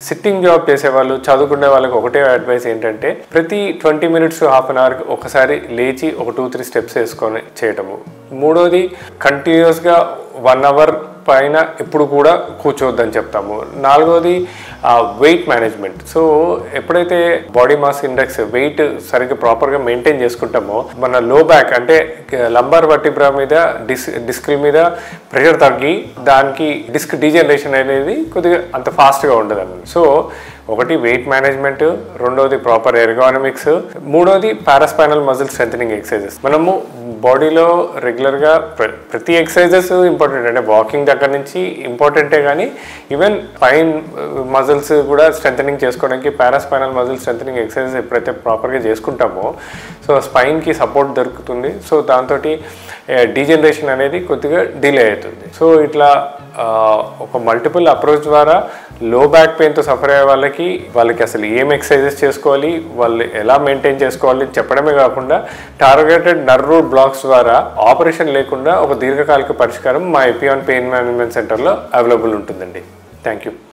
Sitting job చేసేవాళ్ళు, చదువుకునే వాళ్ళకి ఒకటే అడ్వైస్ ఏంటంటే ప్రతి 20 minutes to half an hour ఒకసారి లేచి ఒక 2-3 స్టెప్స్ వేసుకొని చేయటము. మూడోది కంటిన్యూస్గా 1 hour పైన ఎప్పుడు కూడా కూర్చోవద్దని చెప్తాము. నాలుగోది వెయిట్ మేనేజ్మెంట్. సో ఎప్పుడైతే బాడీ మాస్ ఇండెక్స్ వెయిట్ సరిగ్గా ప్రాపర్గా మెయింటైన్ చేసుకుంటామో మన లో బ్యాక్ అంటే లంబార్ వర్టిబ్రా మీద డిస్క్ మీద ప్రెషర్ తగ్గి దానికి డిస్క్ డీజనరేషన్ అనేది కొద్దిగా అంత ఫాస్ట్గా ఉండదు. సో ఒకటి వెయిట్ మేనేజ్మెంట్, రెండోది ప్రాపర్ ఎర్గానమిక్స్, మూడోది పారాస్పైనల్ మజిల్ స్ట్రెంథనింగ్ ఎక్సర్సైజెస్. మనము బాడీలో రెగ్యులర్గా ప్రతి ఎక్సర్సైజెస్ ఇంపార్టెంట్, అంటే వాకింగ్ దగ్గర నుంచి ఇంపార్టెంటే, కానీ ఈవెన్ స్పైన్ మజిల్స్ కూడా స్ట్రెంథనింగ్ చేసుకోవడానికి పారాస్పైనల్ మజిల్ స్ట్రెంథనింగ్ ఎక్సర్సైజెస్ ఎప్పుడైతే ప్రాపర్గా చేసుకుంటామో సో స్పైన్కి సపోర్ట్ దొరుకుతుంది. సో దాంతో డీజనరేషన్ అనేది కొద్దిగా డిలే అవుతుంది. సో ఇట్లా ఒక మల్టిపుల్ అప్రోచ్ ద్వారా లో బ్యాక్ పెయిన్తో సఫర్ అయ్యే వాళ్ళకి అసలు ఏం ఎక్సర్సైజెస్ చేసుకోవాలి, వాళ్ళు ఎలా మెయింటైన్ చేసుకోవాలి చెప్పడమే కాకుండా టార్గెటెడ్ నర్వ్ రూట్ బ్లాక్స్ ద్వారా ఆపరేషన్ లేకుండా ఒక దీర్ఘకాలిక పరిష్కారం మా ఎపియాన్ పెయిన్ మేనేజ్మెంట్ సెంటర్లో అవైలబుల్ ఉంటుందండి. Thank you.